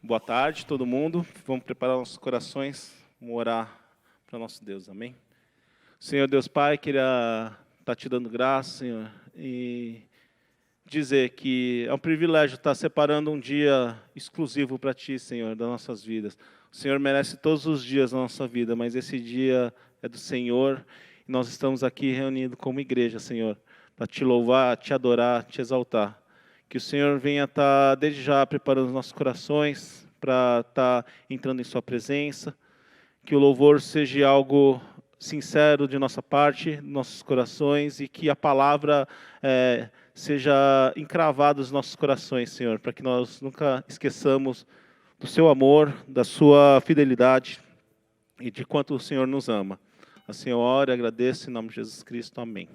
Boa tarde, todo mundo. Vamos preparar nossos corações, vamos orar para nosso Deus, amém? Senhor Deus Pai, queria estar te dando graça, Senhor, e dizer que é um privilégio estar separando um dia exclusivo para Ti, Senhor, das nossas vidas. O Senhor merece todos os dias da nossa vida, mas esse dia é do Senhor, e nós estamos aqui reunidos como igreja, Senhor, para Te louvar, Te adorar, Te exaltar. Que o Senhor venha estar, desde já, preparando os nossos corações para estar entrando em Sua presença. Que o louvor seja algo sincero de nossa parte, nossos corações, e que a palavra seja encravada nos nossos corações, Senhor, para que nós nunca esqueçamos do Seu amor, da Sua fidelidade e de quanto o Senhor nos ama. Assim eu oro e agradeço em nome de Jesus Cristo. Amém.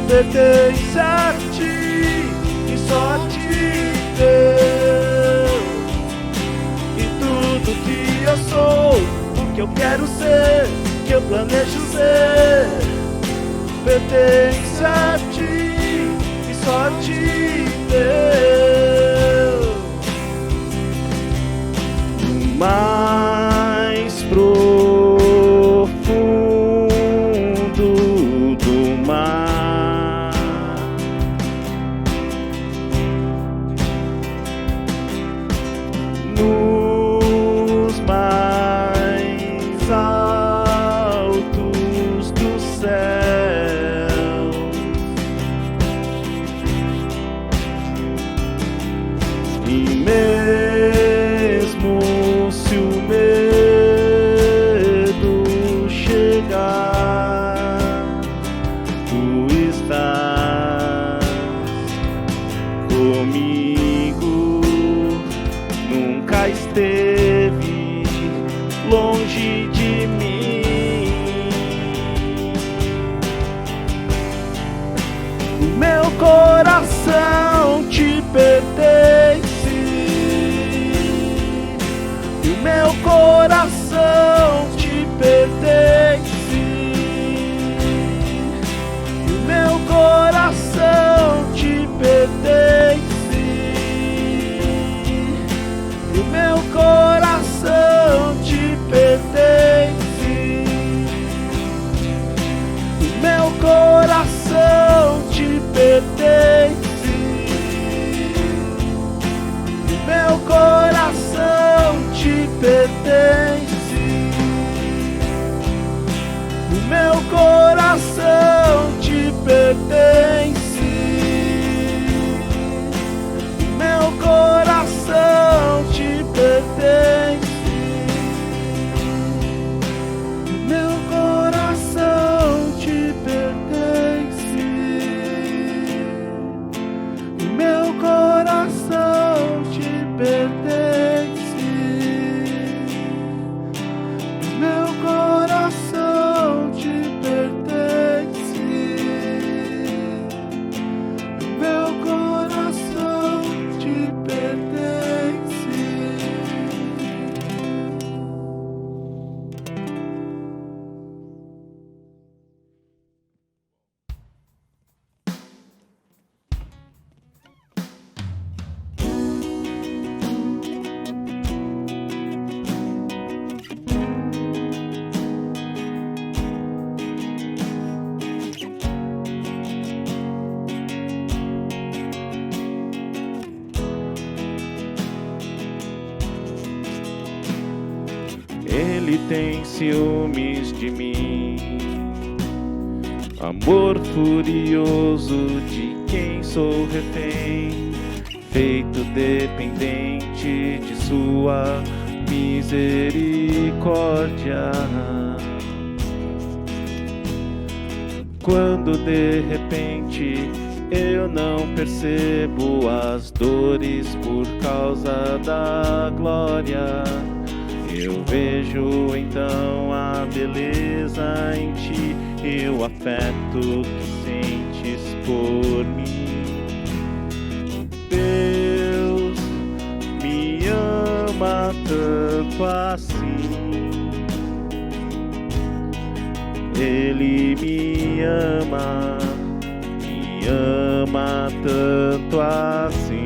Pertence a ti e só a ti, Deus. E tudo que eu sou, o que eu quero ser, que eu planejo ser, pertence a ti só te Deus. No mais profundo do mar, nos mais altos do céu, e mesmo se o medo chegar, tu estás comigo, nunca esteve longe de mim. O meu coração te pertence, e o meu coração te pertence, e o meu coração te pertence, e o meu coração te pertence, e o meu coração te pertence, e o meu coração te pertence, o meu coração te pertence, o meu coração te pertence, o meu coração te pertence, o meu coração te pertence, o meu coração te pertence, o meu coração te pertence. Ele tem ciúmes de mim, amor furioso de quem sou refém, feito dependente de sua misericórdia. Quando de repente eu não percebo as dores por causa da glória, eu vejo então a beleza em ti e o afeto que sentes por mim. Deus me ama tanto assim, Ele me ama tanto assim.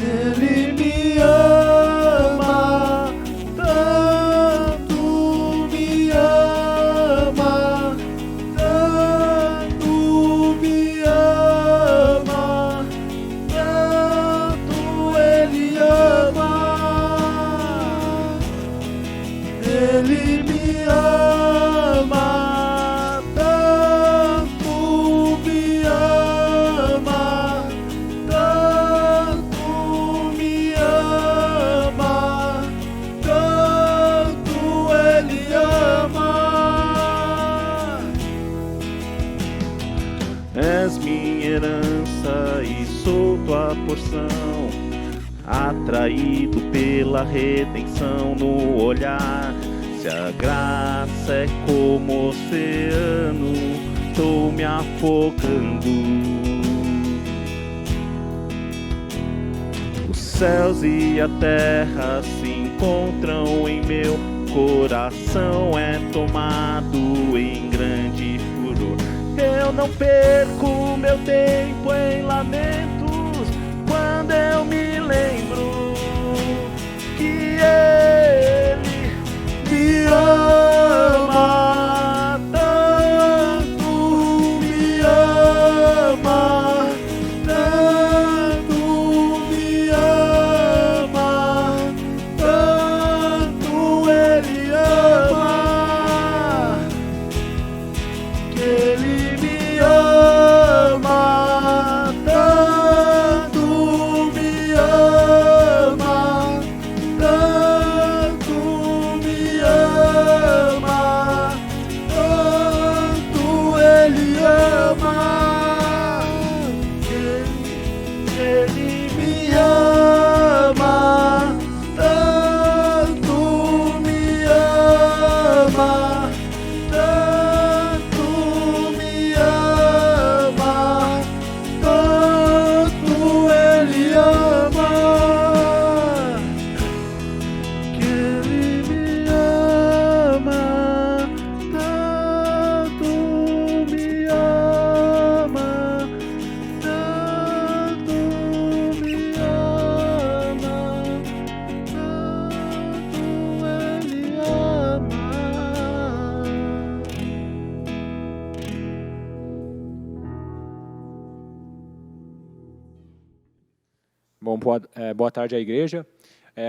Ele me ama tanto, me ama tanto, me ama tanto, Ele ama, Ele me ama tanto, me ama tanto, me ama tanto, Ele ama. És minha herança e sou tua porção, atraído pela redenção no olhar. Se a graça é como oceano, tô me afogando. Os céus e a terra se encontram em meu coração, é tomado em grande furor. Eu eu não perco meu tempo em lamentos, quando eu me lembro que Ele me ama tanto, me ama tanto, me ama tanto, Ele ama, que Ele me ama tanto, me ama tanto, me ama tanto, Ele ama, que Ele me ama tanto, me ama tanto, me ama tanto, Ele ama, que Ele me ama tanto, me ama tanto, me ama tanto, Ele ama. Bom, boa tarde à igreja.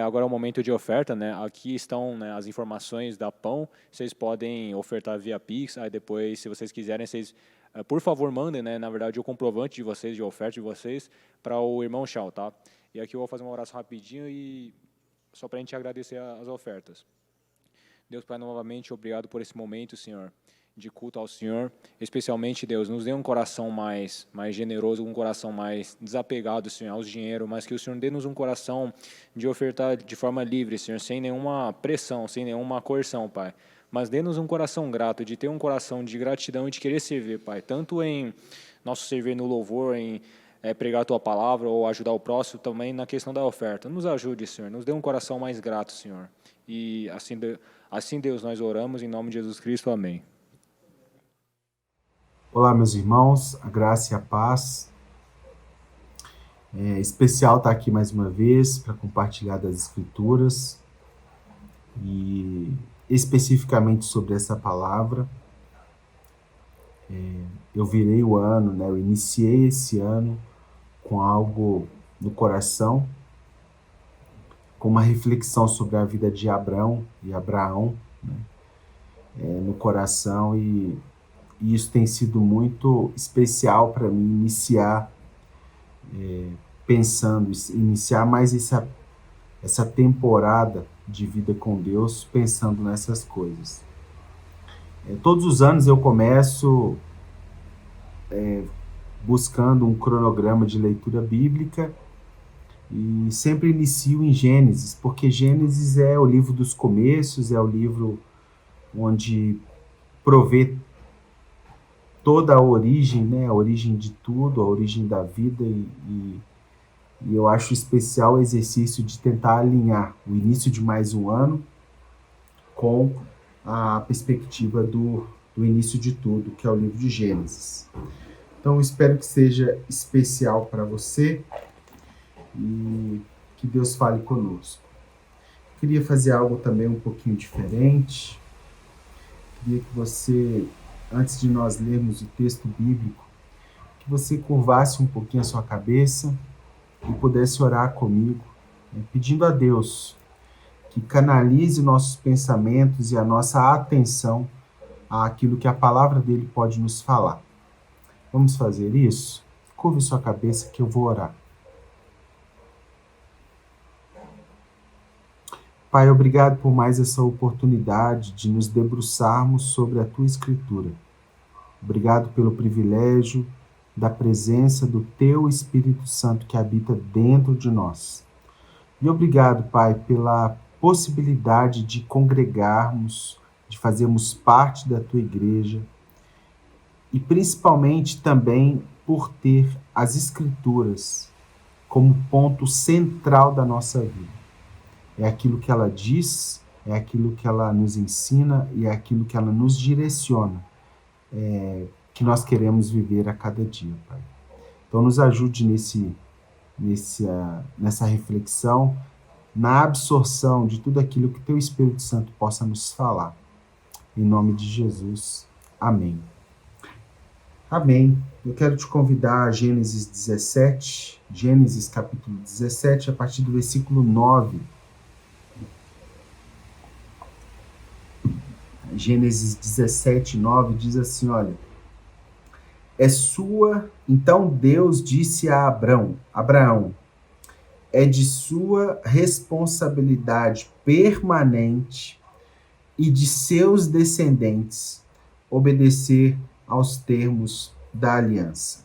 Agora é o momento de oferta, né? Aqui estão, né, as informações da Pão. Vocês podem ofertar via Pix. Aí depois, se vocês quiserem, vocês, por favor, mandem, né, na verdade, o comprovante de vocês, de oferta de vocês, para o irmão Chau, tá? E aqui eu vou fazer uma oração rapidinho e só para a gente agradecer as ofertas. Deus Pai, novamente, obrigado por esse momento, Senhor, de culto ao Senhor. Especialmente, Deus, nos dê um coração mais generoso, um coração mais desapegado, Senhor, aos dinheiro, mas que o Senhor dê-nos um coração de ofertar de forma livre, Senhor, sem nenhuma pressão, sem nenhuma coerção, Pai. Mas dê-nos um coração grato, de ter um coração de gratidão e de querer servir, Pai, tanto em nosso servir no louvor, em pregar a Tua palavra ou ajudar o próximo, também na questão da oferta. Nos ajude, Senhor, nos dê um coração mais grato, Senhor. E assim, Deus, nós oramos em nome de Jesus Cristo. Amém. Olá, meus irmãos, a graça e a paz. É especial estar aqui mais uma vez para compartilhar das Escrituras e especificamente sobre essa palavra. Eu virei o ano, né? Eu iniciei esse ano com algo no coração, com uma reflexão sobre a vida de Abraão, né? No coração, e isso tem sido muito especial para mim iniciar, iniciar mais essa temporada de vida com Deus, pensando nessas coisas. Todos os anos eu começo buscando um cronograma de leitura bíblica e sempre inicio em Gênesis, porque Gênesis é o livro dos começos, é o livro onde provê toda a origem, né, a origem de tudo, a origem da vida, e eu acho especial o exercício de tentar alinhar o início de mais um ano com a perspectiva do início de tudo, que é o livro de Gênesis. Então, eu espero que seja especial para você e que Deus fale conosco. Queria fazer algo também um pouquinho diferente. Queria que você, antes de nós lermos o texto bíblico, que você curvasse um pouquinho a sua cabeça e pudesse orar comigo, né, pedindo a Deus que canalize nossos pensamentos e a nossa atenção àquilo que a palavra dele pode nos falar. Vamos fazer isso? Curve sua cabeça que eu vou orar. Pai, obrigado por mais essa oportunidade de nos debruçarmos sobre a Tua Escritura. Obrigado pelo privilégio da presença do Teu Espírito Santo que habita dentro de nós. E obrigado, Pai, pela possibilidade de congregarmos, de fazermos parte da Tua igreja e principalmente também por ter as Escrituras como ponto central da nossa vida. É aquilo que ela diz, é aquilo que ela nos ensina e é aquilo que ela nos direciona que nós queremos viver a cada dia, Pai. Então, nos ajude nessa reflexão, na absorção de tudo aquilo que Teu Espírito Santo possa nos falar. Em nome de Jesus. Amém. Amém. Eu quero te convidar a Gênesis 17, Gênesis capítulo 17, a partir do versículo 9. Gênesis 17, 9 diz assim, olha, então Deus disse a Abraão, é de sua responsabilidade permanente e de seus descendentes obedecer aos termos da aliança.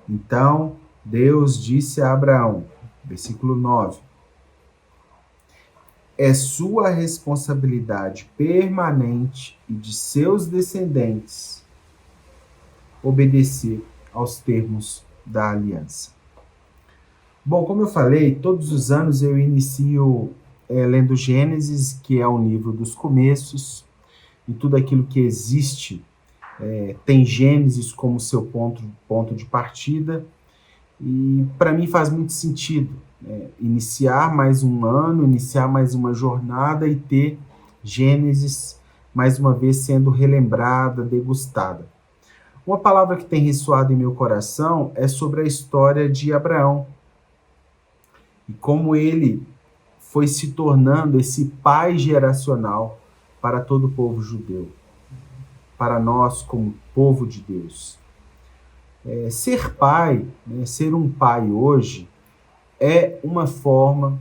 Então, Deus disse a Abraão, versículo 9, é sua responsabilidade permanente e de seus descendentes obedecer aos termos da aliança. Bom, como eu falei, todos os anos eu inicio lendo Gênesis, que é o livro dos começos, e tudo aquilo que existe tem Gênesis como seu ponto de partida, e para mim faz muito sentido iniciar mais um ano, iniciar mais uma jornada e ter Gênesis mais uma vez sendo relembrada, degustada. Uma palavra que tem ressoado em meu coração é sobre a história de Abraão e como ele foi se tornando esse pai geracional para todo o povo judeu, para nós como povo de Deus. Ser pai, ser um pai hoje, é uma forma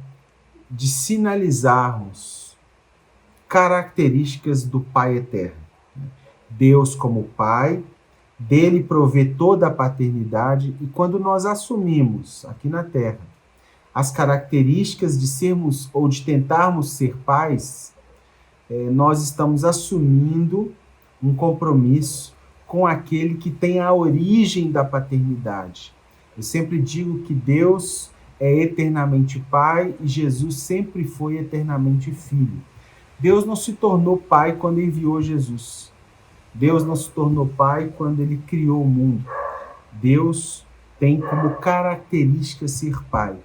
de sinalizarmos características do Pai eterno. Deus como Pai, dele provê toda a paternidade, e quando nós assumimos aqui na Terra as características de sermos ou de tentarmos ser pais, nós estamos assumindo um compromisso com aquele que tem a origem da paternidade. Eu sempre digo que Deus é eternamente Pai e Jesus sempre foi eternamente Filho. Deus não se tornou Pai quando enviou Jesus. Deus não se tornou Pai quando Ele criou o mundo. Deus tem como característica ser Pai.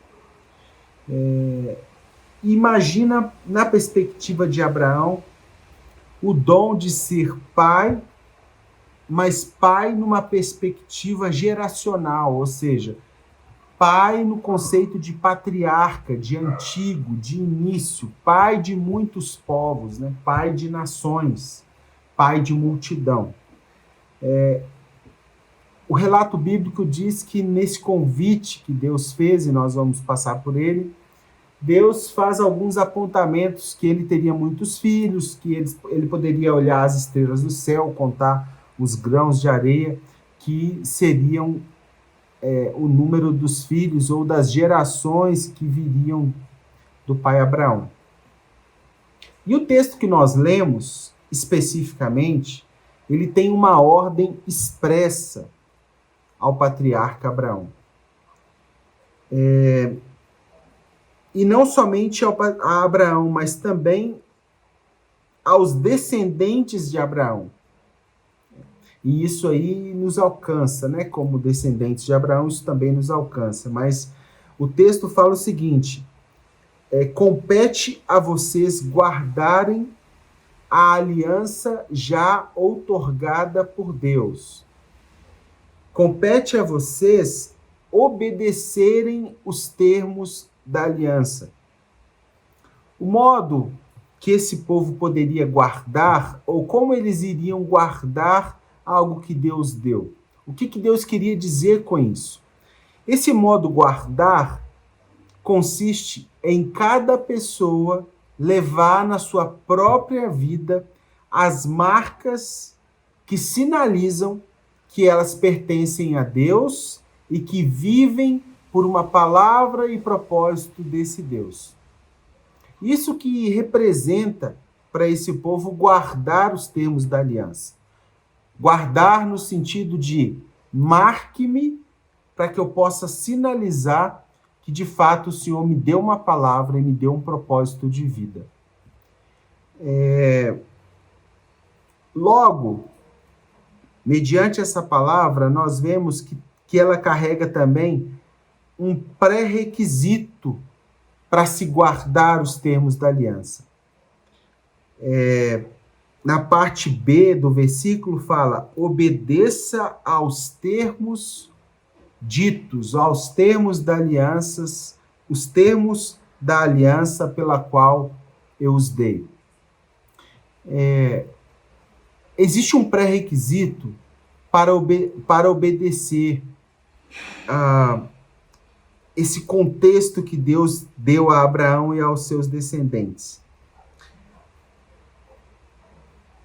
Imagina, na perspectiva de Abraão, o dom de ser pai, mas pai numa perspectiva geracional, ou seja, pai no conceito de patriarca, de antigo, de início, pai de muitos povos, pai de nações, pai de multidão. O relato bíblico diz que nesse convite que Deus fez, e nós vamos passar por ele, Deus faz alguns apontamentos que ele teria muitos filhos, que ele poderia olhar as estrelas do céu, contar os grãos de areia, que seriam o número dos filhos ou das gerações que viriam do pai Abraão. E o texto que nós lemos, especificamente, ele tem uma ordem expressa ao patriarca Abraão. E não somente a Abraão, mas também aos descendentes de Abraão. E isso aí nos alcança, como descendentes de Abraão, isso também nos alcança. Mas o texto fala o seguinte, compete a vocês guardarem a aliança já outorgada por Deus. Compete a vocês obedecerem os termos da aliança. O modo que esse povo poderia guardar, ou como eles iriam guardar algo que Deus deu. O que Deus queria dizer com isso? Esse modo guardar consiste em cada pessoa levar na sua própria vida as marcas que sinalizam que elas pertencem a Deus e que vivem por uma palavra e propósito desse Deus. Isso que representa para esse povo guardar os termos da aliança. Guardar no sentido de marque-me para que eu possa sinalizar que de fato o Senhor me deu uma palavra e me deu um propósito de vida. Logo, mediante essa palavra, nós vemos que ela carrega também um pré-requisito para se guardar os termos da aliança. Na parte B do versículo fala: obedeça aos termos ditos, aos termos da alianças, os termos da aliança pela qual eu os dei. Existe um pré-requisito para obedecer a esse contexto que Deus deu a Abraão e aos seus descendentes.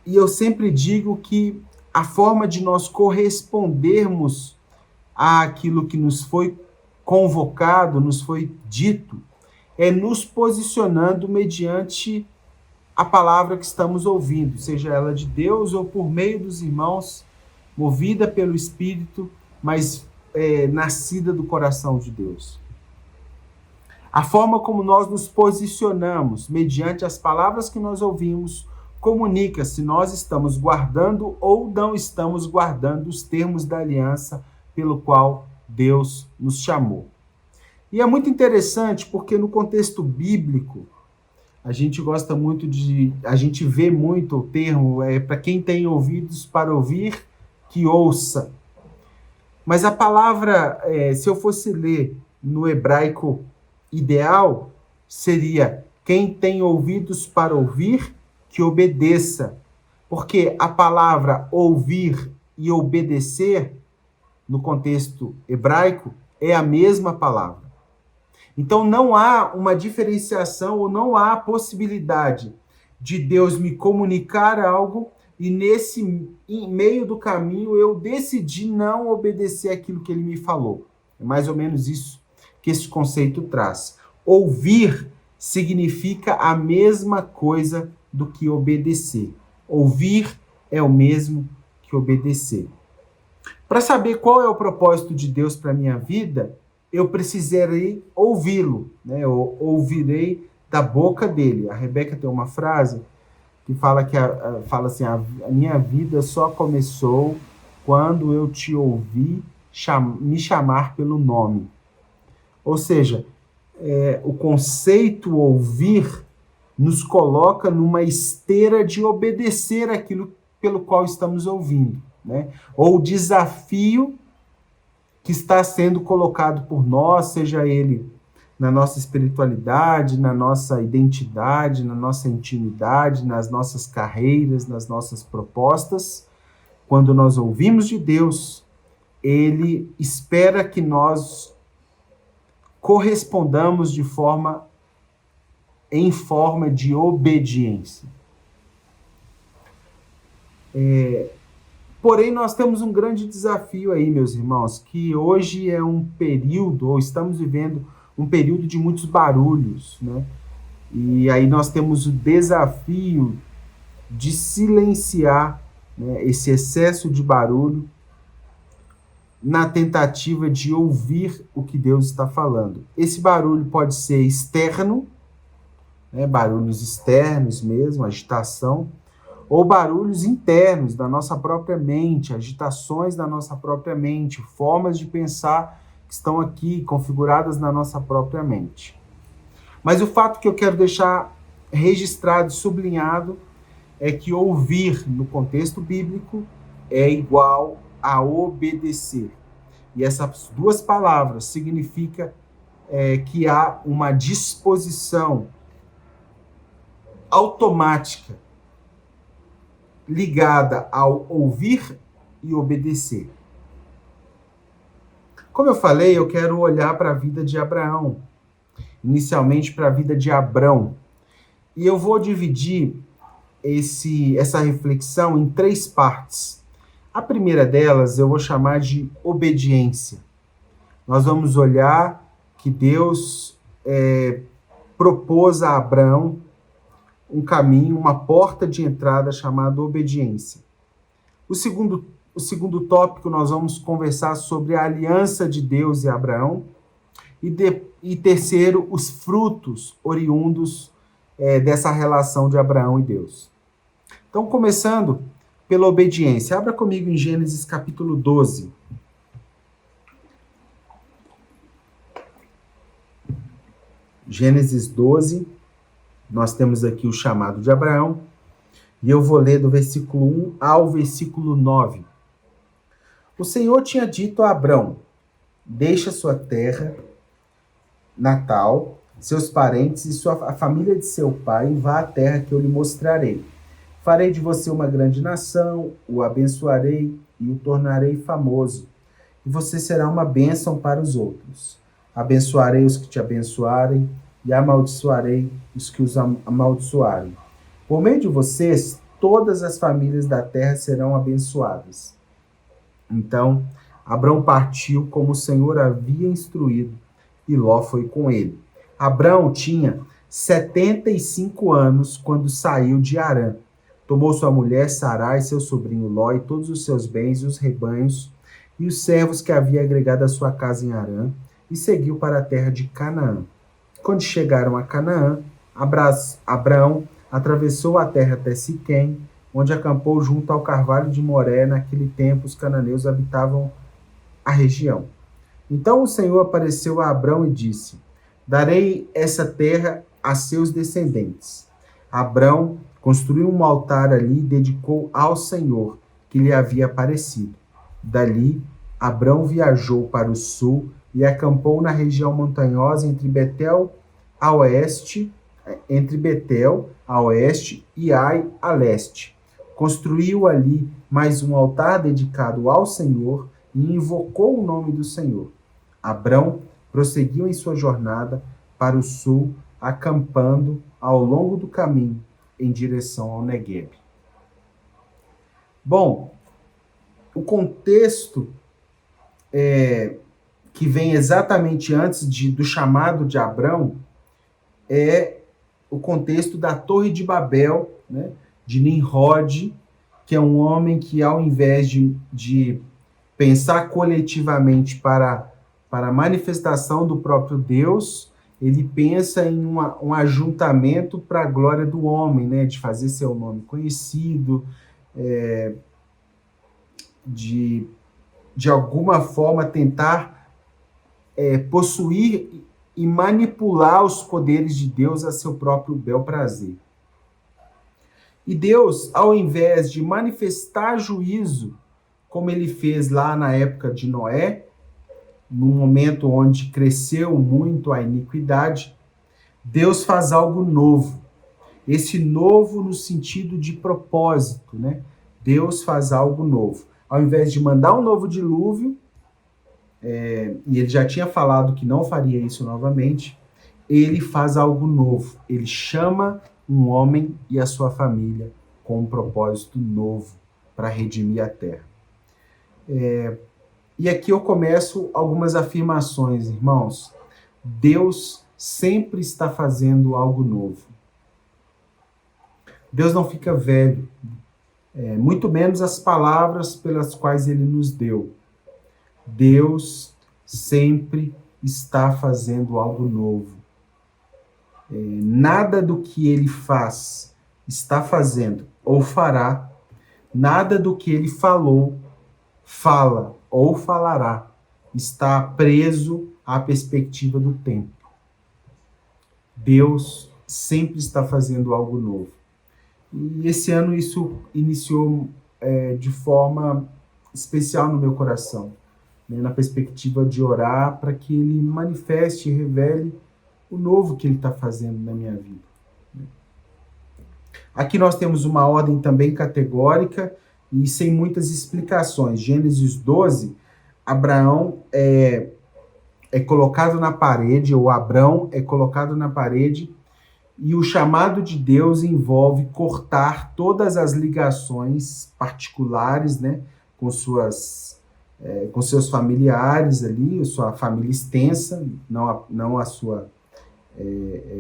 E eu sempre digo que a forma de nós correspondermos àquilo que nos foi convocado, nos foi dito, é nos posicionando mediante a palavra que estamos ouvindo, seja ela de Deus ou por meio dos irmãos, movida pelo Espírito, mas nascida do coração de Deus. A forma como nós nos posicionamos mediante as palavras que nós ouvimos comunica se nós estamos guardando ou não estamos guardando os termos da aliança pelo qual Deus nos chamou. E é muito interessante porque no contexto bíblico, a gente gosta muito a gente vê muito o termo, para quem tem ouvidos para ouvir, que ouça. Mas a palavra, se eu fosse ler no hebraico ideal, seria quem tem ouvidos para ouvir, que obedeça. Porque a palavra ouvir e obedecer, no contexto hebraico, é a mesma palavra. Então não há uma diferenciação ou não há possibilidade de Deus me comunicar algo e em meio do caminho eu decidi não obedecer aquilo que ele me falou. É mais ou menos isso que esse conceito traz. Ouvir significa a mesma coisa do que obedecer. Ouvir é o mesmo que obedecer. Para saber qual é o propósito de Deus para a minha vida, eu precisarei ouvi-lo, né? Eu ouvirei da boca dele. A Rebeca tem uma frase que fala assim, a minha vida só começou quando eu te ouvi me chamar pelo nome. Ou seja, o conceito ouvir nos coloca numa esteira de obedecer aquilo pelo qual estamos ouvindo, né? Ou o desafio que está sendo colocado por nós, seja ele na nossa espiritualidade, na nossa identidade, na nossa intimidade, nas nossas carreiras, nas nossas propostas. Quando nós ouvimos de Deus, ele espera que nós correspondamos em forma de obediência. Porém, nós temos um grande desafio aí, meus irmãos, que hoje é um período, ou estamos vivendo um período de muitos barulhos, né? E aí nós temos o desafio de silenciar, né, esse excesso de barulho na tentativa de ouvir o que Deus está falando. Esse barulho pode ser externo, né, barulhos externos mesmo, agitação, ou barulhos internos da nossa própria mente, agitações da nossa própria mente, formas de pensar que estão aqui configuradas na nossa própria mente. Mas o fato que eu quero deixar registrado, sublinhado, é que ouvir no contexto bíblico é igual a obedecer. E essas duas palavras significam que há uma disposição automática ligada ao ouvir e obedecer. Como eu falei, eu quero olhar para a vida de Abraão, inicialmente para a vida de Abrão. E eu vou dividir essa reflexão em 3 partes. A primeira delas eu vou chamar de obediência. Nós vamos olhar que Deus propôs a Abrão um caminho, uma porta de entrada chamada obediência. O segundo tópico, nós vamos conversar sobre a aliança de Deus e Abraão. E terceiro, os frutos oriundos dessa relação de Abraão e Deus. Então, começando pela obediência. Abra comigo em Gênesis capítulo 12. Gênesis 12, nós temos aqui o chamado de Abraão, e eu vou ler do versículo 1 ao versículo 9. O Senhor tinha dito a Abrão: deixa sua terra natal, seus parentes e a família de seu pai, e vá à terra que eu lhe mostrarei. Farei de você uma grande nação, o abençoarei e o tornarei famoso, e você será uma bênção para os outros. Abençoarei os que te abençoarem, e amaldiçoarei os que os amaldiçoarem. Por meio de vocês, todas as famílias da terra serão abençoadas. Então, Abrão partiu como o Senhor havia instruído, e Ló foi com ele. Abrão tinha 75 anos quando saiu de Harã. Tomou sua mulher Sarai, seu sobrinho Ló, e todos os seus bens, e os rebanhos, e os servos que havia agregado à sua casa em Harã, e seguiu para a terra de Canaã. Quando chegaram a Canaã, Abrão atravessou a terra até Siquém, onde acampou junto ao carvalho de Moré. Naquele tempo, os cananeus habitavam a região. Então o Senhor apareceu a Abrão e disse: darei essa terra a seus descendentes. Abrão construiu um altar ali e dedicou ao Senhor, que lhe havia aparecido. Dali, Abrão viajou para o sul e acampou na região montanhosa entre Betel a oeste e Ai a leste. Construiu ali mais um altar dedicado ao Senhor e invocou o nome do Senhor. Abrão prosseguiu em sua jornada para o sul, acampando ao longo do caminho em direção ao Negueb. Bom, o contexto que vem exatamente antes do chamado de Abrão é o contexto da Torre de Babel, né, de Nimrod, que é um homem que, ao invés de pensar coletivamente para a manifestação do próprio Deus, ele pensa em um ajuntamento para a glória do homem, né, de fazer seu nome conhecido, de alguma forma tentar possuir e manipular os poderes de Deus a seu próprio bel prazer. E Deus, ao invés de manifestar juízo, como ele fez lá na época de Noé, num momento onde cresceu muito a iniquidade, Deus faz algo novo. Esse novo no sentido de propósito, né? Deus faz algo novo. Ao invés de mandar um novo dilúvio, e ele já tinha falado que não faria isso novamente, ele faz algo novo. Ele chama um homem e a sua família com um propósito novo para redimir a terra. E aqui eu começo algumas afirmações, irmãos. Deus sempre está fazendo algo novo. Deus não fica velho, muito menos as palavras pelas quais ele nos deu. Deus sempre está fazendo algo novo. Nada do que ele faz, está fazendo ou fará, nada do que ele falou, fala ou falará, está preso à perspectiva do tempo. Deus sempre está fazendo algo novo. E esse ano isso iniciou de forma especial no meu coração, né, na perspectiva de orar para que ele manifeste e revele o novo que ele está fazendo na minha vida. Aqui nós temos uma ordem também categórica e sem muitas explicações. Gênesis 12, Abraão é colocado na parede, ou Abrão é colocado na parede, e o chamado de Deus envolve cortar todas as ligações particulares, né, com seus familiares ali, sua família extensa, não a sua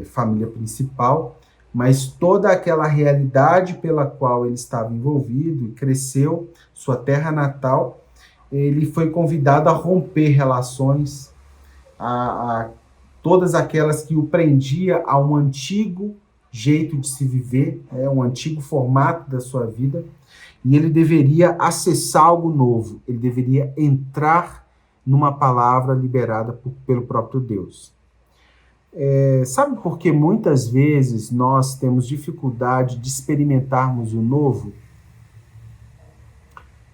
família principal, mas toda aquela realidade pela qual ele estava envolvido e cresceu, sua terra natal, ele foi convidado a romper relações, a todas aquelas que o prendia a um antigo jeito de se viver, um antigo formato da sua vida, e ele deveria acessar algo novo, ele deveria entrar numa palavra liberada pelo próprio Deus. Sabe por que muitas vezes nós temos dificuldade de experimentarmos o novo?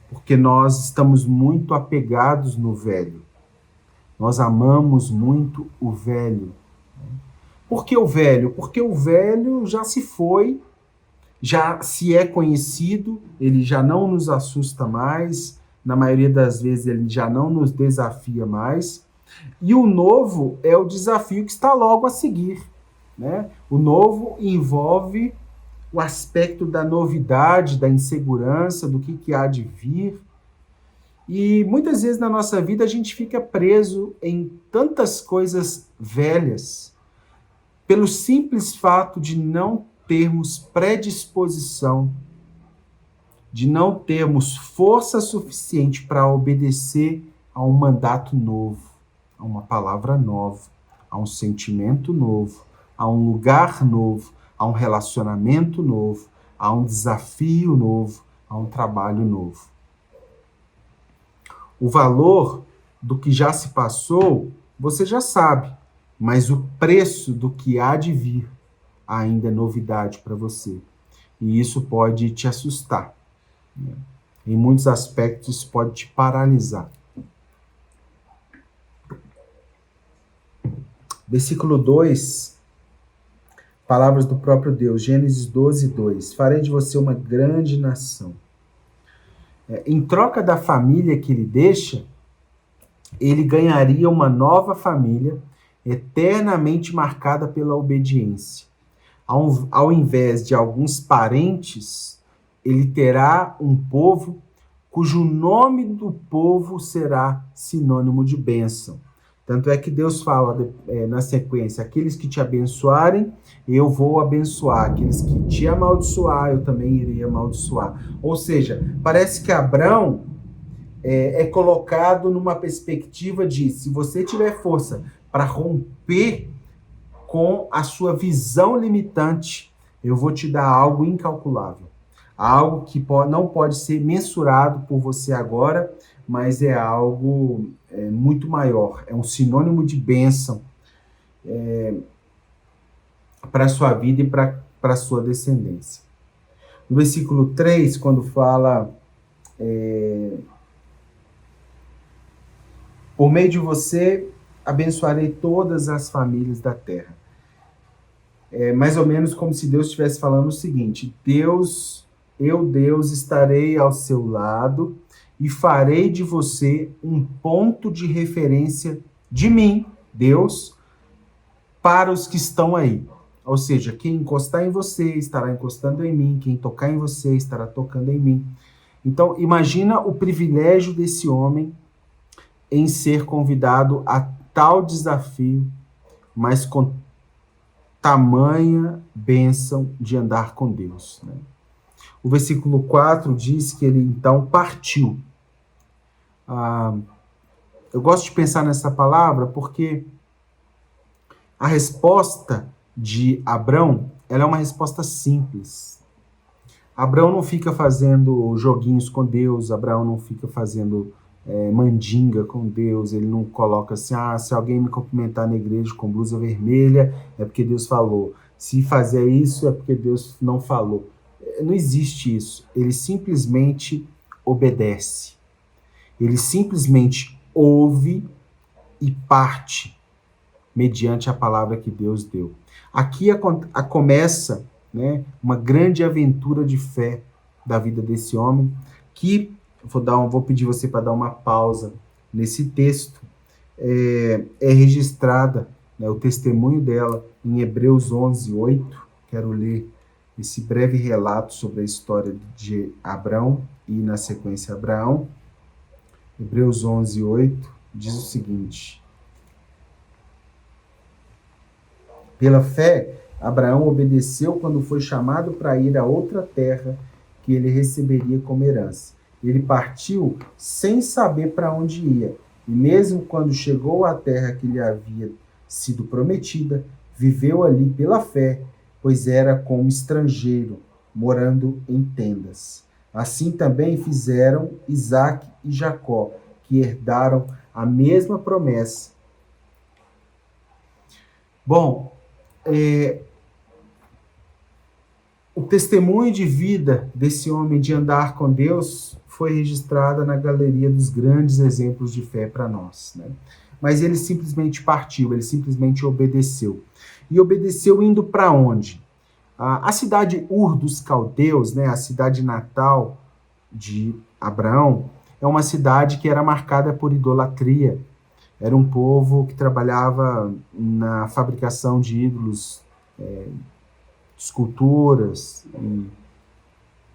Porque nós estamos muito apegados no velho. Nós amamos muito o velho. Por que o velho? Porque o velho já se foi, já se é conhecido, ele já não nos assusta mais, na maioria das vezes ele já não nos desafia mais. E o novo é o desafio que está logo a seguir, né? O novo envolve o aspecto da novidade, da insegurança, do que há de vir. E muitas vezes na nossa vida a gente fica preso em tantas coisas velhas, pelo simples fato de não termos predisposição, de não termos força suficiente para obedecer a um mandato novo, a uma palavra nova, a um sentimento novo, a um lugar novo, a um relacionamento novo, a um desafio novo, a um trabalho novo. O valor do que já se passou, você já sabe, mas o preço do que há de vir ainda é novidade para você. E isso pode te assustar, né? Em muitos aspectos, isso pode te paralisar. Versículo 2, palavras do próprio Deus, Gênesis 12, 2. Farei de você uma grande nação. Em troca da família que ele deixa, ele ganharia uma nova família eternamente marcada pela obediência. Ao invés de alguns parentes, ele terá um povo cujo nome do povo será sinônimo de bênção. Tanto é que Deus fala na sequência, aqueles que te abençoarem, eu vou abençoar. Aqueles que te amaldiçoar, eu também irei amaldiçoar. Ou seja, parece que Abrão é colocado numa perspectiva de, se você tiver força para romper com a sua visão limitante, eu vou te dar algo incalculável. Algo que não pode ser mensurado por você agora, mas é algo muito maior. É um sinônimo de bênção para a sua vida e para a sua descendência. No versículo 3, quando fala... por meio de você, abençoarei todas as famílias da terra. É mais ou menos como se Deus estivesse falando o seguinte: Deus, estarei ao seu lado e farei de você um ponto de referência de mim, Deus, para os que estão aí. Ou seja, quem encostar em você estará encostando em mim, quem tocar em você estará tocando em mim. Então, imagina o privilégio desse homem em ser convidado a tal desafio, mas com tamanha bênção de andar com Deus, né? O versículo 4 diz que ele então partiu. Eu gosto de pensar nessa palavra porque a resposta de Abrão, ela é uma resposta simples. Abrão não fica fazendo joguinhos com Deus, Abrão não fica fazendo mandinga com Deus, ele não coloca assim, se alguém me cumprimentar na igreja com blusa vermelha, é porque Deus falou. Se fazer isso, é porque Deus não falou. Não existe isso. Ele simplesmente obedece. Ele simplesmente ouve e parte mediante a palavra que Deus deu. Aqui começa, né, uma grande aventura de fé da vida desse homem, que vou pedir você para dar uma pausa nesse texto. É registrada, né, o testemunho dela em Hebreus 11, 8. Quero ler esse breve relato sobre a história de Abrão e, na sequência, Abraão. Hebreus 11, 8 diz o seguinte: pela fé, Abraão obedeceu quando foi chamado para ir a outra terra que ele receberia como herança. Ele partiu sem saber para onde ia, e mesmo quando chegou à terra que lhe havia sido prometida, viveu ali pela fé, pois era como estrangeiro, morando em tendas. Assim também fizeram Isaque e Jacó, que herdaram a mesma promessa. Bom, o testemunho de vida desse homem de andar com Deus foi registrado na galeria dos grandes exemplos de fé para nós, né? Mas ele simplesmente partiu, ele simplesmente obedeceu. E obedeceu indo para onde? A cidade Ur dos Caldeus, né, a cidade natal de Abraão, é uma cidade que era marcada por idolatria. Era um povo que trabalhava na fabricação de ídolos, esculturas.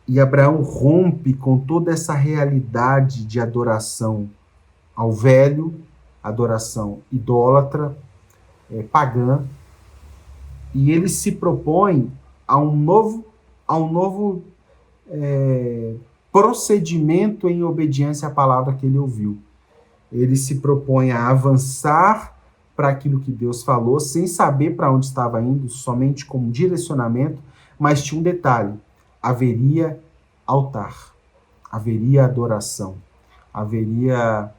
E Abraão rompe com toda essa realidade de adoração ao velho, adoração idólatra, pagã, e ele se propõe a um novo procedimento em obediência à palavra que ele ouviu. Ele se propõe a avançar para aquilo que Deus falou, sem saber para onde estava indo, somente como direcionamento, mas tinha um detalhe: haveria altar, haveria adoração, haveria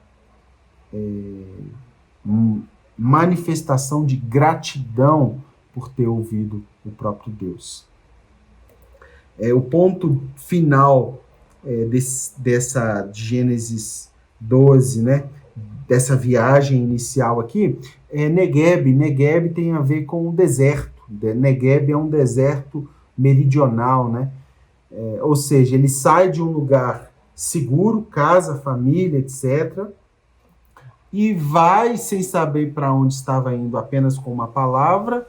manifestação de gratidão por ter ouvido o próprio Deus. O ponto final dessa Gênesis 12, né? Dessa viagem inicial aqui, é Negueb. Negueb tem a ver com o deserto. Negueb é um deserto meridional, né? Ou seja, ele sai de um lugar seguro, casa, família, etc., e vai sem saber para onde estava indo, apenas com uma palavra,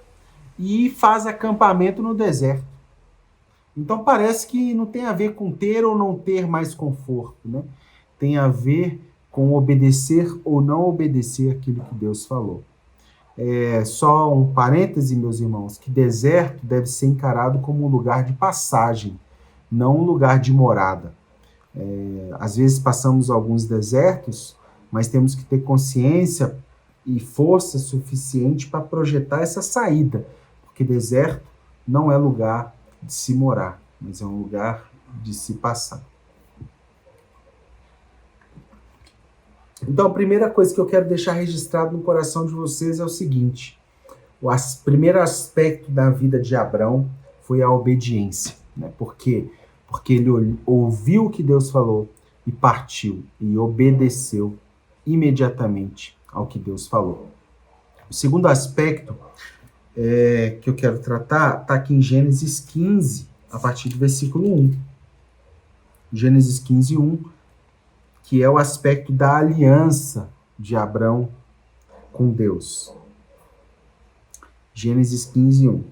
e faz acampamento no deserto. Então parece que não tem a ver com ter ou não ter mais conforto, né? Tem a ver com obedecer ou não obedecer aquilo que Deus falou. Só um parêntese, meus irmãos, que deserto deve ser encarado como um lugar de passagem, não um lugar de morada. Às vezes passamos alguns desertos, mas temos que ter consciência e força suficiente para projetar essa saída, porque deserto não é lugar de se morar, mas é um lugar de se passar. Então, a primeira coisa que eu quero deixar registrado no coração de vocês é o seguinte: o primeiro aspecto da vida de Abrão foi a obediência, né? Por quê? Porque ele ouviu o que Deus falou e partiu, e obedeceu imediatamente ao que Deus falou. O segundo aspecto que eu quero tratar está aqui em Gênesis 15, a partir do versículo 1. Gênesis 15, 1, que é o aspecto da aliança de Abrão com Deus. Gênesis 15, 1.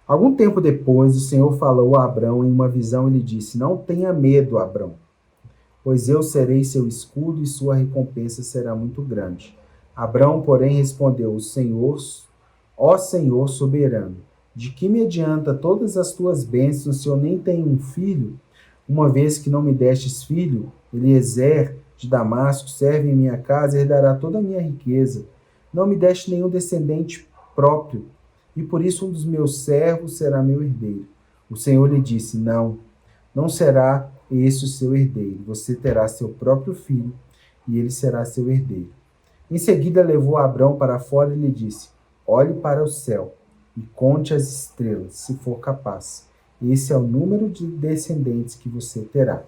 Algum tempo depois, o Senhor falou a Abrão em uma visão e lhe disse: Não tenha medo, Abrão, pois eu serei seu escudo e sua recompensa será muito grande. Abrão, porém, respondeu: Ó Senhor soberano, de que me adianta todas as tuas bênçãos se eu nem tenho um filho? Uma vez que não me destes filho, Eliezer de Damasco serve em minha casa e herdará toda a minha riqueza. Não me deste nenhum descendente próprio, e por isso um dos meus servos será meu herdeiro. O Senhor lhe disse: Não será esse o seu herdeiro. Você terá seu próprio filho, e ele será seu herdeiro. Em seguida levou Abrão para fora e lhe disse: Olhe para o céu e conte as estrelas, se for capaz. Esse é o número de descendentes que você terá.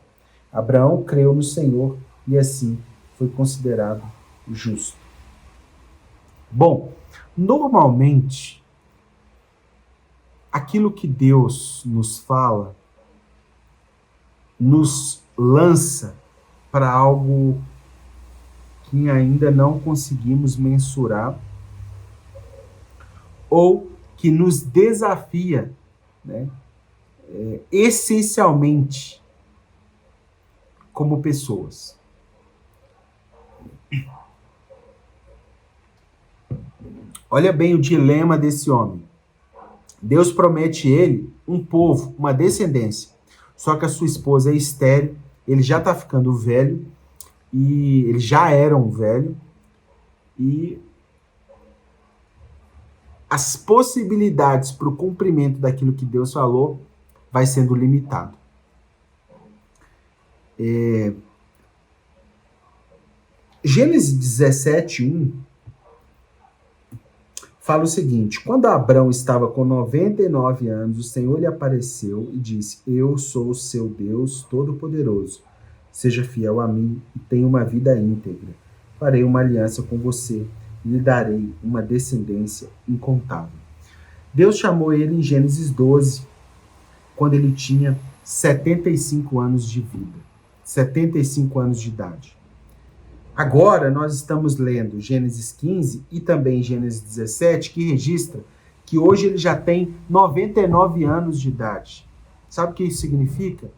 Abraão creu no Senhor e assim foi considerado justo. Bom, normalmente, aquilo que Deus nos fala nos lança para algo que ainda não conseguimos mensurar ou que nos desafia, né, essencialmente como pessoas. Olha bem o dilema desse homem. Deus promete ele um povo, uma descendência. Só que a sua esposa é estéril, ele já está ficando velho, e ele já era um velho, e as possibilidades para o cumprimento daquilo que Deus falou vai sendo limitado. Gênesis 17:1 fala o seguinte: quando Abrão estava com 99 anos, o Senhor lhe apareceu e disse: eu sou o seu Deus Todo-Poderoso. Seja fiel a mim e tenha uma vida íntegra. Farei uma aliança com você e lhe darei uma descendência incontável. Deus chamou ele em Gênesis 12, quando ele tinha 75 anos de vida, 75 anos de idade. Agora nós estamos lendo Gênesis 15 e também Gênesis 17, que registra que hoje ele já tem 99 anos de idade. Sabe o que isso significa?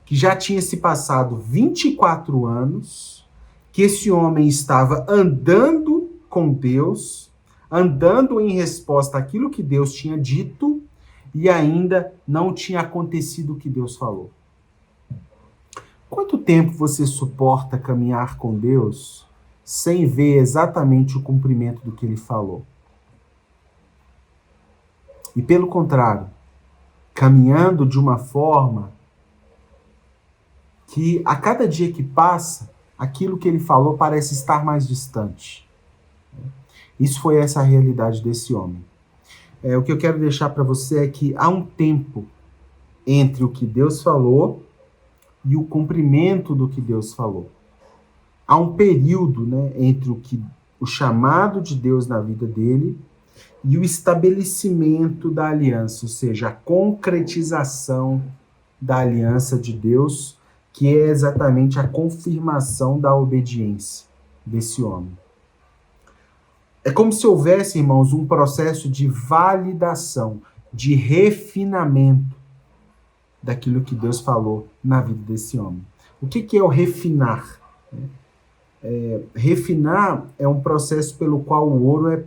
Que já tinha se passado 24 anos, que esse homem estava andando com Deus, andando em resposta àquilo que Deus tinha dito, e ainda não tinha acontecido o que Deus falou. Quanto tempo você suporta caminhar com Deus sem ver exatamente o cumprimento do que ele falou? E pelo contrário, caminhando de uma forma que a cada dia que passa, aquilo que ele falou parece estar mais distante. Isso foi essa a realidade desse homem. O que eu quero deixar para você é que há um tempo entre o que Deus falou e o cumprimento do que Deus falou. Há um período, entre o chamado de Deus na vida dele e o estabelecimento da aliança, ou seja, a concretização da aliança de Deus, que é exatamente a confirmação da obediência desse homem. É como se houvesse, irmãos, um processo de validação, de refinamento daquilo que Deus falou na vida desse homem. O que é o refinar? Refinar é um processo pelo qual o ouro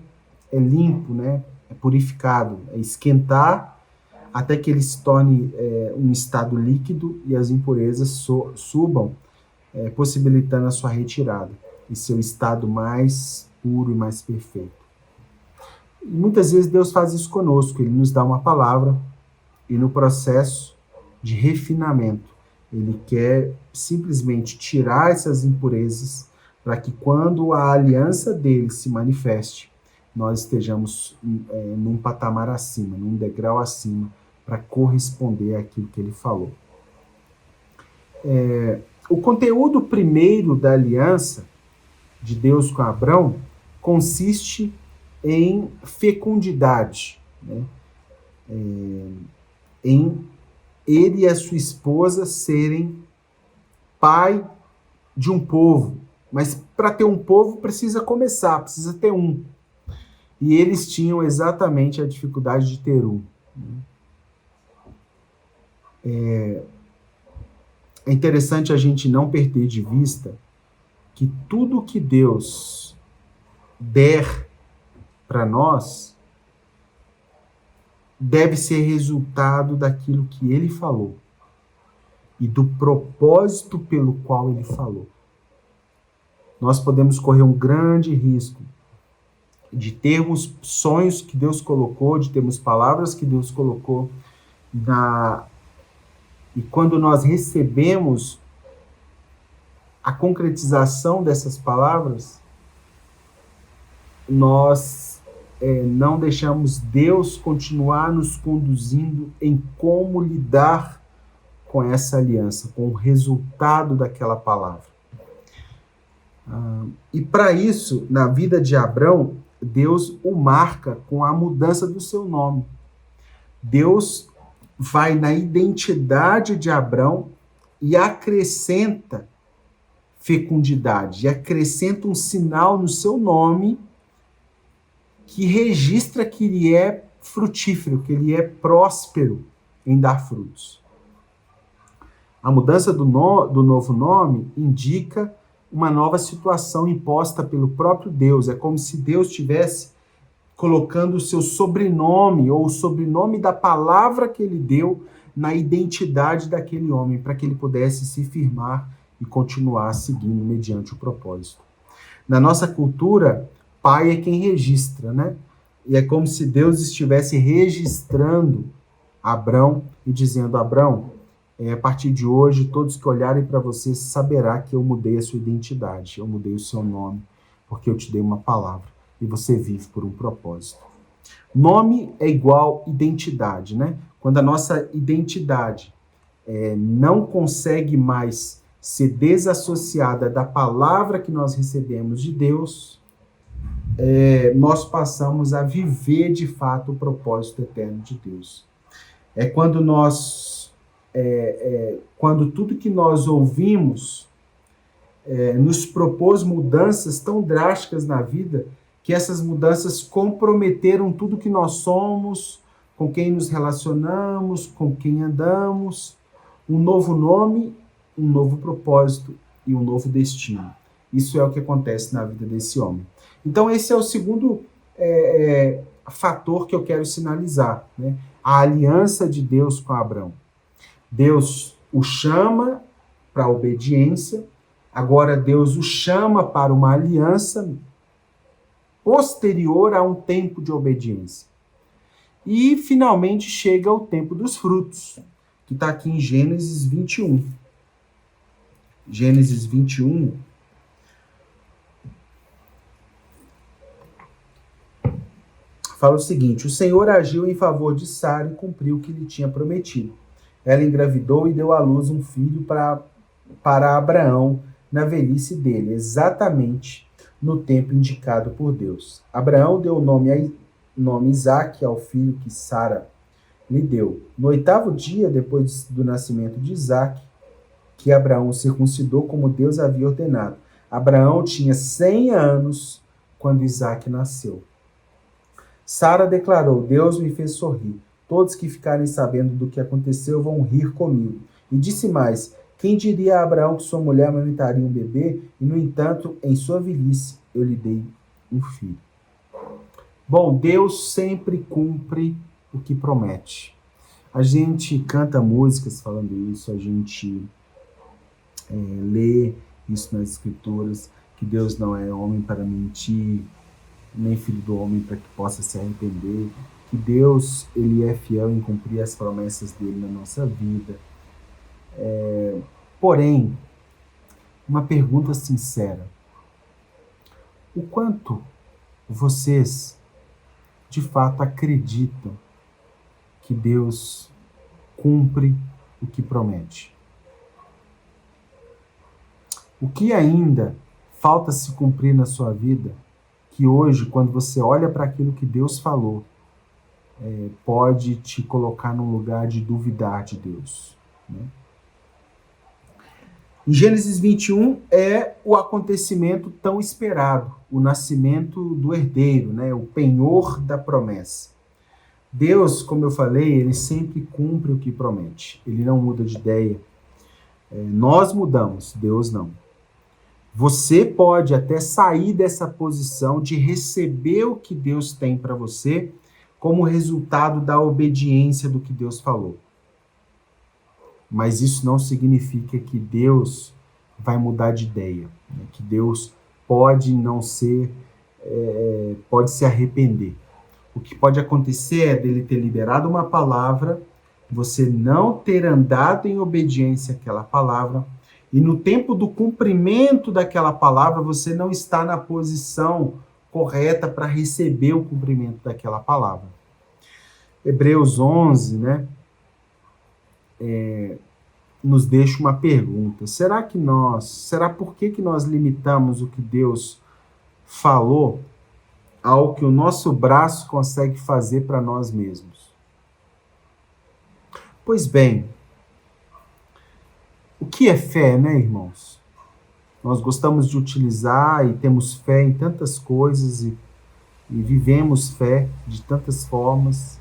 é limpo, é purificado, é esquentar até que ele se torne um estado líquido e as impurezas subam, possibilitando a sua retirada e seu estado mais puro e mais perfeito. E muitas vezes Deus faz isso conosco, ele nos dá uma palavra e no processo de refinamento, ele quer simplesmente tirar essas impurezas para que quando a aliança dele se manifeste, nós estejamos num patamar acima, num degrau acima, para corresponder àquilo que ele falou. O conteúdo primeiro da aliança de Deus com Abrão consiste em fecundidade, em ele e a sua esposa serem pai de um povo. Mas para ter um povo precisa começar, precisa ter um. E eles tinham exatamente a dificuldade de ter um. É interessante a gente não perder de vista que tudo que Deus der para nós deve ser resultado daquilo que ele falou e do propósito pelo qual ele falou. Nós podemos correr um grande risco de termos sonhos que Deus colocou, de termos palavras que Deus colocou, e quando nós recebemos a concretização dessas palavras, nós não deixamos Deus continuar nos conduzindo em como lidar com essa aliança, com o resultado daquela palavra. E para isso, na vida de Abrão, Deus o marca com a mudança do seu nome. Deus vai na identidade de Abrão e acrescenta fecundidade, e acrescenta um sinal no seu nome que registra que ele é frutífero, que ele é próspero em dar frutos. A mudança do novo nome indica uma nova situação imposta pelo próprio Deus. É como se Deus estivesse colocando o seu sobrenome, ou o sobrenome da palavra que ele deu, na identidade daquele homem, para que ele pudesse se firmar e continuar seguindo mediante o propósito. Na nossa cultura, pai é quem registra, E é como se Deus estivesse registrando Abrão e dizendo: Abrão, a partir de hoje, todos que olharem para você saberá que eu mudei a sua identidade, eu mudei o seu nome, porque eu te dei uma palavra e você vive por um propósito. Nome é igual identidade, né? Quando a nossa identidade não consegue mais ser desassociada da palavra que nós recebemos de Deus, nós passamos a viver de fato o propósito eterno de Deus. É quando quando tudo que nós ouvimos nos propôs mudanças tão drásticas na vida, que essas mudanças comprometeram tudo que nós somos, com quem nos relacionamos, com quem andamos, um novo nome, um novo propósito e um novo destino. Isso é o que acontece na vida desse homem. Então esse é o segundo fator que eu quero sinalizar, né? A aliança de Deus com Abrão. Deus o chama para a obediência, agora Deus o chama para uma aliança posterior a um tempo de obediência. E finalmente chega o tempo dos frutos, que está aqui em Gênesis 21. Gênesis 21. Fala o seguinte: o Senhor agiu em favor de Sara e cumpriu o que lhe tinha prometido. Ela engravidou e deu à luz um filho para Abraão na velhice dele, exatamente no tempo indicado por Deus. Abraão deu o nome Isaque ao filho que Sara lhe deu. No 8º dia, depois do nascimento de Isaque, que Abraão circuncidou como Deus havia ordenado. Abraão tinha 100 anos quando Isaque nasceu. Sara declarou: Deus me fez sorrir. Todos que ficarem sabendo do que aconteceu vão rir comigo. E disse mais: quem diria a Abraão que sua mulher amamentaria um bebê, e no entanto, em sua velhice, eu lhe dei um filho. Bom, Deus sempre cumpre o que promete. A gente canta músicas falando isso, a gente lê isso nas escrituras, que Deus não é homem para mentir, nem filho do homem para que possa se arrepender, que Deus ele é fiel em cumprir as promessas dele na nossa vida. Porém, uma pergunta sincera: o quanto vocês de fato acreditam que Deus cumpre o que promete? O que ainda falta se cumprir na sua vida, que hoje, quando você olha para aquilo que Deus falou, pode te colocar num lugar de duvidar de Deus, né? Em Gênesis 21 é o acontecimento tão esperado, o nascimento do herdeiro, né? O penhor da promessa. Deus, como eu falei, ele sempre cumpre o que promete. Ele não muda de ideia. Nós mudamos, Deus não. Você pode até sair dessa posição de receber o que Deus tem para você como resultado da obediência do que Deus falou. Mas isso não significa que Deus vai mudar de ideia, né? Que Deus pode não ser, pode se arrepender. O que pode acontecer é dele ter liberado uma palavra, você não ter andado em obediência àquela palavra, e no tempo do cumprimento daquela palavra, você não está na posição correta para receber o cumprimento daquela palavra. Hebreus 11, né? Nos deixa uma pergunta: será por que nós limitamos o que Deus falou ao que o nosso braço consegue fazer para nós mesmos? Pois bem, o que é fé, né, irmãos? Nós gostamos de utilizar e temos fé em tantas coisas e vivemos fé de tantas formas,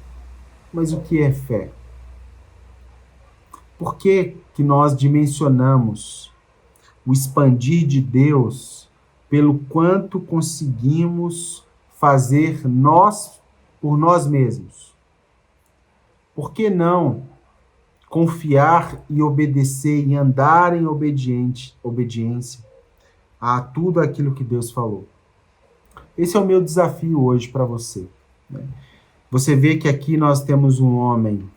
mas o que é fé? Por que nós dimensionamos o expandir de Deus pelo quanto conseguimos fazer nós por nós mesmos? Por que não confiar e obedecer e andar em obediência a tudo aquilo que Deus falou? Esse é o meu desafio hoje para você. né? Você vê que aqui nós temos um homem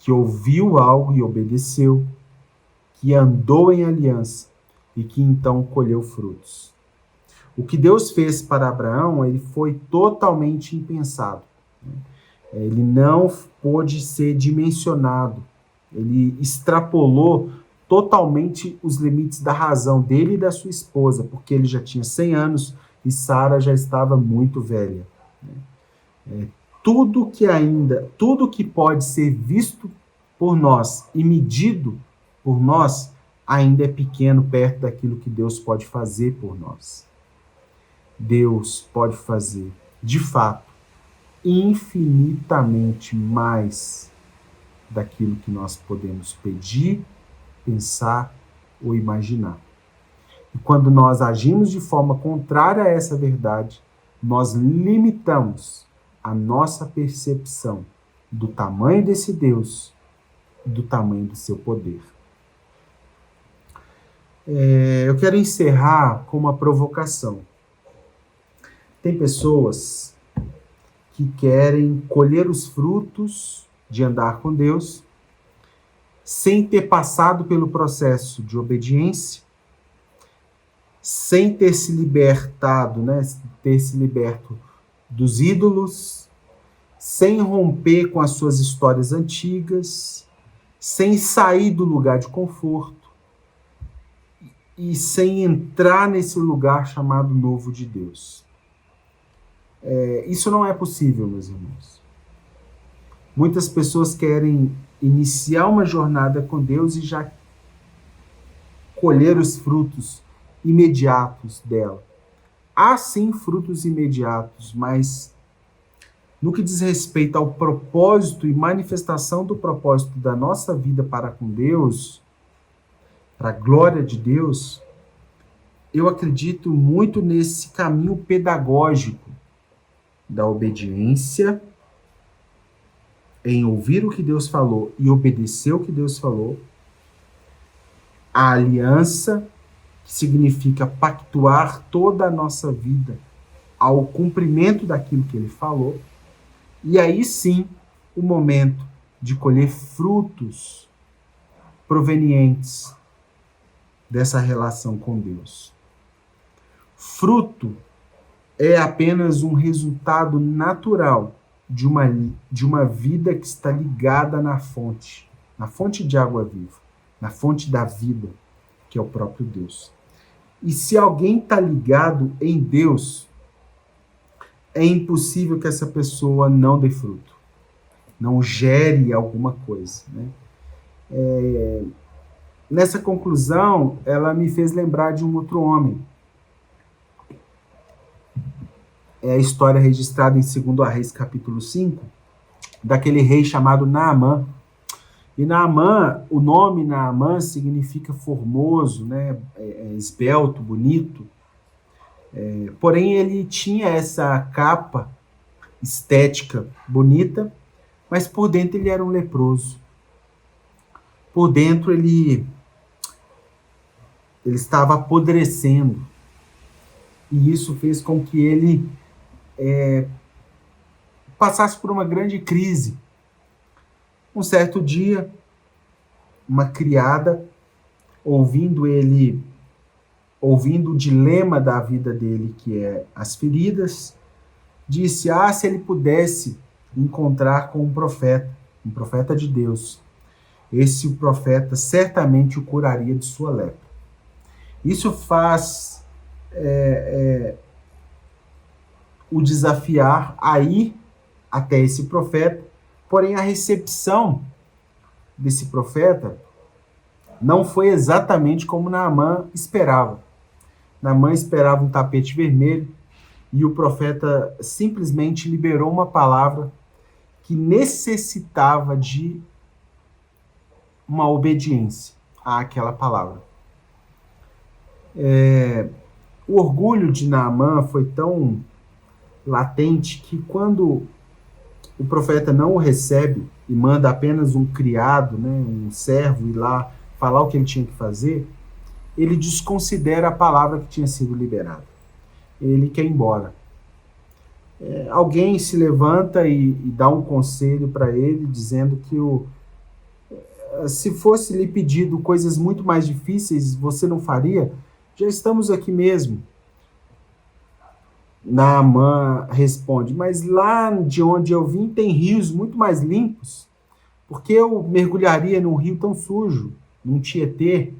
que ouviu algo e obedeceu, que andou em aliança e que então colheu frutos. O que Deus fez para Abraão, ele foi totalmente impensado, né? Ele não pôde ser dimensionado. Ele extrapolou totalmente os limites da razão dele e da sua esposa, porque ele já tinha 100 anos e Sara já estava muito velha, né? Tudo que pode ser visto por nós e medido por nós, ainda é pequeno perto daquilo que Deus pode fazer por nós. Deus pode fazer, de fato, infinitamente mais daquilo que nós podemos pedir, pensar ou imaginar. E quando nós agimos de forma contrária a essa verdade, nós limitamos a nossa percepção do tamanho desse Deus, do tamanho do seu poder. Eu quero encerrar com uma provocação. Tem pessoas que querem colher os frutos de andar com Deus sem ter passado pelo processo de obediência, sem ter se libertado, né, ter se liberto dos ídolos, sem romper com as suas histórias antigas, sem sair do lugar de conforto e sem entrar nesse lugar chamado novo de Deus. Isso não é possível, meus irmãos. Muitas pessoas querem iniciar uma jornada com Deus e já colher os frutos imediatos dela. Há sim frutos imediatos, mas no que diz respeito ao propósito e manifestação do propósito da nossa vida para com Deus, para a glória de Deus, eu acredito muito nesse caminho pedagógico da obediência, em ouvir o que Deus falou e obedecer o que Deus falou, a aliança, que significa pactuar toda a nossa vida ao cumprimento daquilo que Ele falou, e aí sim o momento de colher frutos provenientes dessa relação com Deus. Fruto é apenas um resultado natural de uma vida que está ligada na fonte de água viva, na fonte da vida, que é o próprio Deus. E se alguém está ligado em Deus, é impossível que essa pessoa não dê fruto, não gere alguma coisa, né? Nessa conclusão, ela me fez lembrar de um outro homem. É a história registrada em 2 Reis, capítulo 5, daquele rei chamado Naamã. E Naamã, o nome Naamã significa formoso, né? Esbelto, bonito. Porém, ele tinha essa capa estética bonita, mas por dentro ele era um leproso. Por dentro ele estava apodrecendo. E isso fez com que ele passasse por uma grande crise. Um certo dia, uma criada, ouvindo o dilema da vida dele, que é as feridas, disse, se ele pudesse encontrar com um profeta de Deus, esse profeta certamente o curaria de sua lepra. Isso faz o desafiar a ir até esse profeta, porém a recepção desse profeta não foi exatamente como Naamã esperava. Naamã esperava um tapete vermelho e o profeta simplesmente liberou uma palavra que necessitava de uma obediência àquela palavra. O orgulho de Naamã foi tão latente que quando o profeta não o recebe e manda apenas um criado, né, um servo ir lá falar o que ele tinha que fazer, ele desconsidera a palavra que tinha sido liberada. Ele quer ir embora. alguém se levanta e dá um conselho para ele, dizendo que se fosse lhe pedido coisas muito mais difíceis, você não faria? Já estamos aqui mesmo. Naamã responde, mas lá de onde eu vim tem rios muito mais limpos. Por que eu mergulharia num rio tão sujo, num Tietê?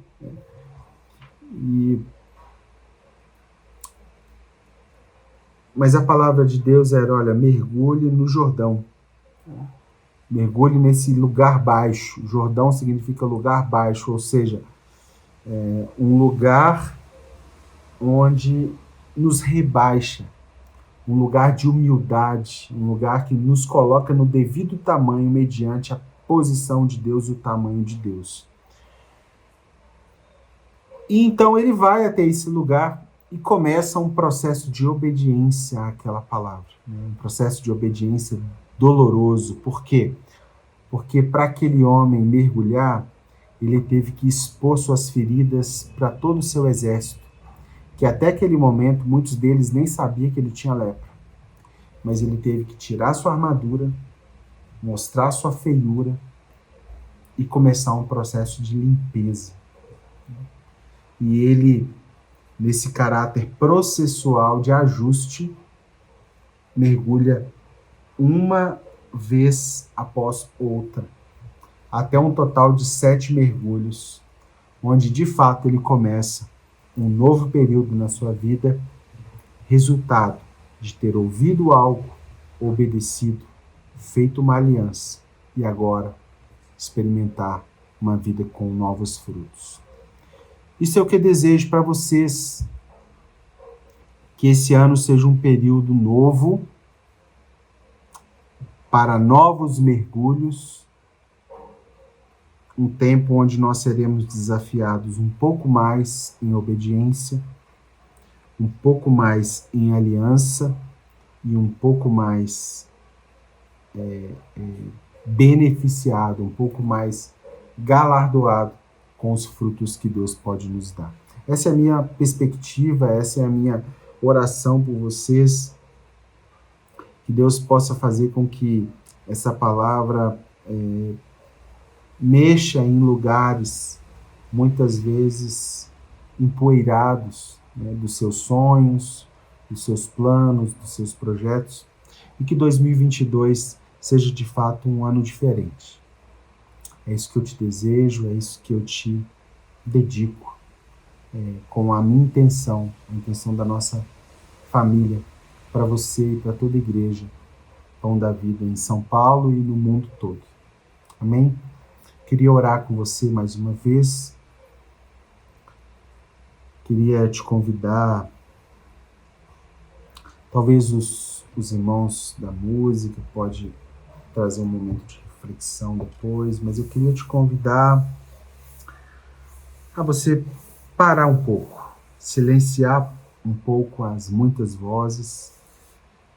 Mas a palavra de Deus era, olha, mergulhe no Jordão. Mergulhe nesse lugar baixo. Jordão significa lugar baixo, ou seja, um lugar onde nos rebaixa, um lugar de humildade, um lugar que nos coloca no devido tamanho mediante a posição de Deus e o tamanho de Deus. E então ele vai até esse lugar e começa um processo de obediência àquela palavra, um processo de obediência doloroso. Por quê? Porque para aquele homem mergulhar, ele teve que expor suas feridas para todo o seu exército, que até aquele momento muitos deles nem sabiam que ele tinha lepra. Mas ele teve que tirar sua armadura, mostrar sua feiura e começar um processo de limpeza. E ele, nesse caráter processual de ajuste, mergulha uma vez após outra, até um total de 7 mergulhos, onde de fato ele começa um novo período na sua vida, resultado de ter ouvido algo, obedecido, feito uma aliança e agora experimentar uma vida com novos frutos. Isso é o que eu desejo para vocês, que esse ano seja um período novo, para novos mergulhos, um tempo onde nós seremos desafiados um pouco mais em obediência, um pouco mais em aliança e um pouco mais beneficiado, um pouco mais galardoado com os frutos que Deus pode nos dar. Essa é a minha perspectiva, essa é a minha oração por vocês, que Deus possa fazer com que essa palavra mexa em lugares, muitas vezes empoeirados, né, dos seus sonhos, dos seus planos, dos seus projetos, e que 2022 seja de fato um ano diferente. É isso que eu te desejo, é isso que eu te dedico, com a minha intenção, a intenção da nossa família, para você e para toda a igreja, Pão da Vida em São Paulo e no mundo todo. Amém? Queria orar com você mais uma vez. Queria te convidar, talvez os irmãos da música pode trazer um momento de reflexão depois, mas eu queria te convidar a você parar um pouco, silenciar um pouco as muitas vozes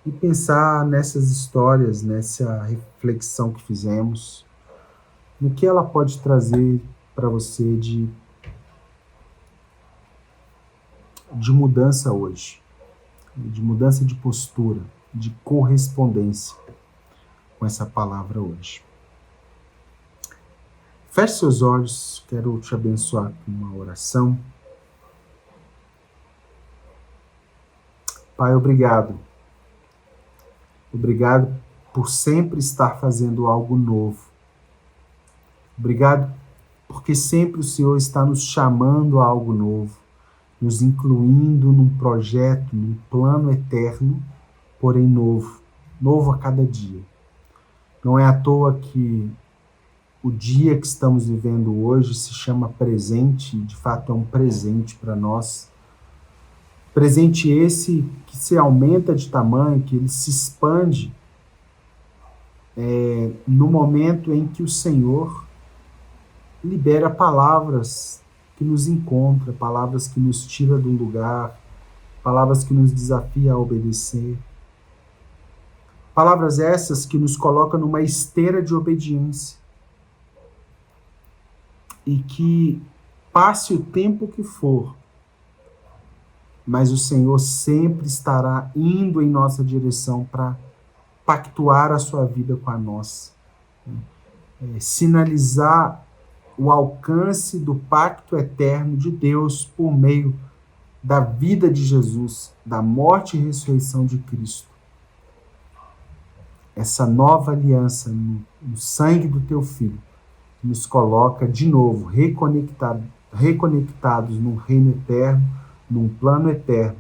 e pensar nessas histórias, nessa reflexão que fizemos, no que ela pode trazer para você de mudança hoje, de mudança de postura, de correspondência com essa palavra hoje. Feche seus olhos, quero te abençoar com uma oração. Pai, obrigado. Obrigado por sempre estar fazendo algo novo. Obrigado porque sempre o Senhor está nos chamando a algo novo, nos incluindo num projeto, num plano eterno, porém novo, novo a cada dia. Não é à toa que o dia que estamos vivendo hoje se chama presente, e de fato é um presente para nós. Presente esse que se aumenta de tamanho, que ele se expande no momento em que o Senhor libera palavras que nos encontra, palavras que nos tira do lugar, palavras que nos desafia a obedecer. Palavras essas que nos colocam numa esteira de obediência. E que, passe o tempo que for, mas o Senhor sempre estará indo em nossa direção para pactuar a sua vida com a nossa. Sinalizar o alcance do pacto eterno de Deus por meio da vida de Jesus, da morte e ressurreição de Cristo. Essa nova aliança no sangue do teu Filho nos coloca de novo reconectados num reino eterno, num plano eterno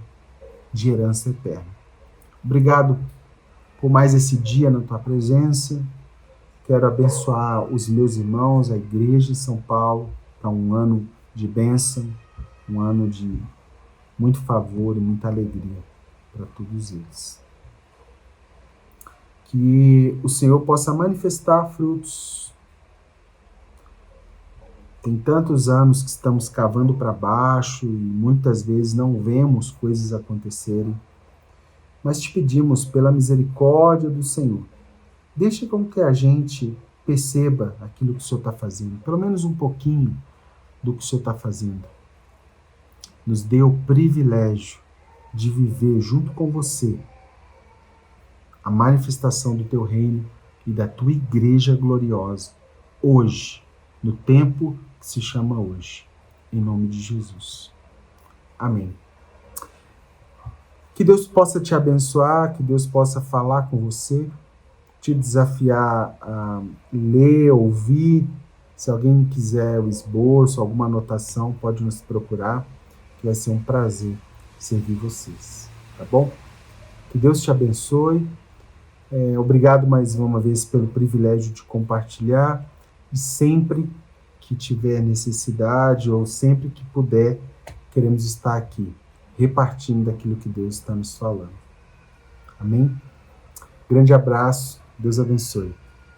de herança eterna. Obrigado por mais esse dia na tua presença. Quero abençoar os meus irmãos, a igreja de São Paulo, para um ano de bênção, um ano de muito favor e muita alegria para todos eles. Que o Senhor possa manifestar frutos. Tem tantos anos que estamos cavando para baixo e muitas vezes não vemos coisas acontecerem. Mas te pedimos, pela misericórdia do Senhor, deixa com que a gente perceba aquilo que o Senhor está fazendo, pelo menos um pouquinho do que o Senhor está fazendo. Nos dê o privilégio de viver junto com você a manifestação do teu reino e da tua igreja gloriosa, hoje, no tempo que se chama hoje. Em nome de Jesus. Amém. Que Deus possa te abençoar, que Deus possa falar com você, te desafiar a ler, ouvir. Se alguém quiser o esboço, alguma anotação, pode nos procurar, que vai ser um prazer servir vocês, tá bom? Que Deus te abençoe. Obrigado mais uma vez pelo privilégio de compartilhar, e sempre que tiver necessidade ou sempre que puder, queremos estar aqui, repartindo daquilo que Deus está nos falando. Amém? Grande abraço, Deus abençoe.